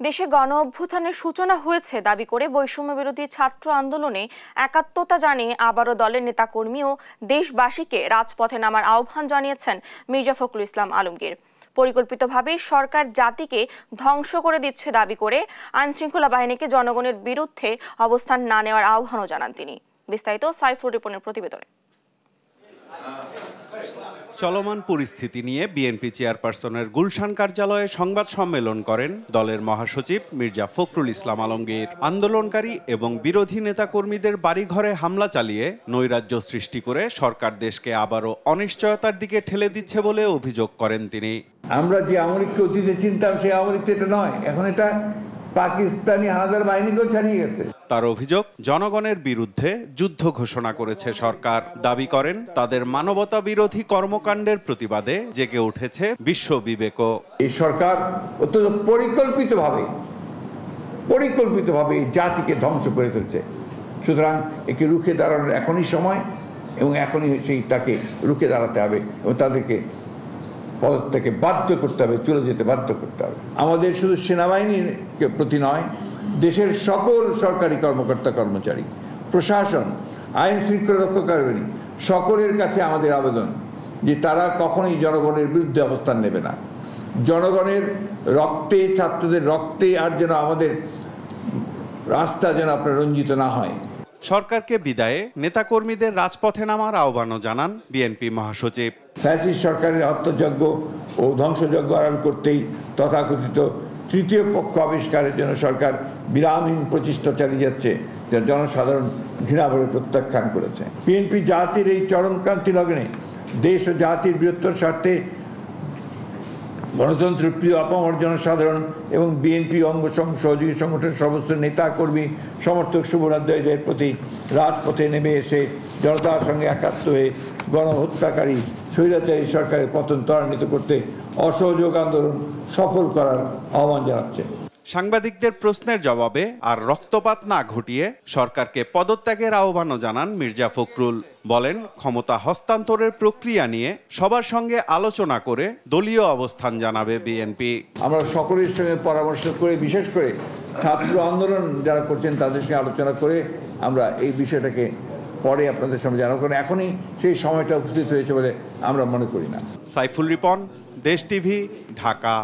দেশে গণ অভ্যুত্থানের সূচনা হয়েছে দাবি করে বৈষম্য বিরোধী ছাত্র আন্দোলনে একাত্মতা জানিয়ে আবারও দলের নেতাকর্মী ও দেশবাসীকে রাজপথে নামার আহ্বান জানিয়েছেন মির্জা ফখরুল ইসলাম আলমগীর। পরিকল্পিতভাবে সরকার জাতিকে ধ্বংস করে দিচ্ছে দাবি করে আইনশৃঙ্খলা বাহিনীকে জনগণের বিরুদ্ধে অবস্থান না নেওয়ার আহ্বানও জানান তিনি। বিস্তারিত সাইফুর রিপনের প্রতিবেদনে। চলমান পরিস্থিতি নিয়ে বিএনপি চেয়ারপারসনের গুলশান কার্যালয়ে সংবাদ সম্মেলন করেন দলের মহাসচিব মির্জা ফখরুল ইসলাম আলমগীর। আন্দোলনকারী এবং বিরোধী নেতাকর্মীদের বাড়িঘরে হামলা চালিয়ে নৈরাজ্য সৃষ্টি করে সরকার দেশকে আবারও অনিশ্চয়তার দিকে ঠেলে দিচ্ছে বলে অভিযোগ করেন তিনি। আমরা যে আওয়ামী লীগকে অতীতে চিনতাম সেই আওয়ামী লীগ এটা নয়, এখন এটা পাকিস্তানি হানাদার বাহিনীকেও ছাড়িয়ে গেছে। তার অভিযোগ, জনগণের বিরুদ্ধে যুদ্ধ ঘোষণা করেছে সরকার। দাবি করেন তাদের মানবতা বিরোধী কর্মকাণ্ডের প্রতিবাদে জেগে উঠেছে বিশ্ব বিবেকও। এই সরকার অত্যন্ত পরিকল্পিতভাবে এই জাতিকে ধ্বংস করে ফেলছে। সুতরাং একে রুখে দাঁড়ানোর এখনই সময় এবং এখনই তাকে রুখে দাঁড়াতে হবে এবং তাদেরকে পদত্যাগে বাধ্য করতে হবে, চলে যেতে বাধ্য করতে হবে। আমাদের শুধু সেনাবাহিনীর প্রতি নয়, দেশের সকল সরকারি কর্মকর্তা কর্মচারী, প্রশাসন, আইন শৃঙ্খলা রক্ষাকারী সকলের কাছে আমাদের আবেদন যে তারা কখনোই জনগণের বিরুদ্ধে অবস্থান নেবে না। জনগণের রক্তে, ছাত্রদের রক্তে আর যেন আমাদের রাস্তা যেন আপনার রঞ্জিত না হয়। সরকারকে বিদায়ে নেতাকর্মীদের রাজপথে নামার আহ্বানও জানান বিএনপি মহাসচিব। ফ্যাসিস্ট সরকারের হত্যাযজ্ঞ ও ধ্বংসযজ্ঞ আড়াল করতেই তথাকথিত তৃতীয় পক্ষ আবিষ্কারের জন্য সরকার বিরামহীন প্রচেষ্টা চালিয়ে যাচ্ছে, যা জনসাধারণ ঘৃণাভরে প্রত্যাখ্যান করেছে। বিএনপি জাতির এই চরমক্রান্তি লগ্নে দেশ ও জাতির বৃহত্তর স্বার্থে গণতন্ত্রের প্রিয় আপামর জনসাধারণ এবং বিএনপি অঙ্গ সহযোগী সংগঠনের সমস্ত নেতা কর্মী সমর্থক শুভরাজ্যদের প্রতি রাজপথে নেমে এসে জনতার সঙ্গে একাত্ম হয়ে গণহত্যাকারী স্বৈরাচারী সরকারের পতন ত্বরান্বিত করতে অসহযোগ আন্দোলন সফল করার আহ্বান জানাচ্ছে। সাংবাদিকদের প্রশ্নের জবাবে আর রক্তপাত না ঘটিয়ে সরকারকে পদত্যাগের আহ্বানও জানান মির্জা ফখরুল। বলেন, ক্ষমতা হস্তান্তরের প্রক্রিয়া নিয়ে সবার সঙ্গে আলোচনা করে দলীয় অবস্থান জানাবে বিএনপি। আমরা সকলের সঙ্গে পরামর্শ করে, বিশেষ করে ছাত্র আন্দোলন যারা করছেন তাদের সঙ্গে আলোচনা করে আমরা এই বিষয়টাকে পরে আপনাদের সামনে জানাবো, কারণ এখনই সেই সময়টা উপস্থিত হয়েছে বলে আমরা মনে করি না। সাইফুল রিপন, দেশ টিভি, ঢাকা।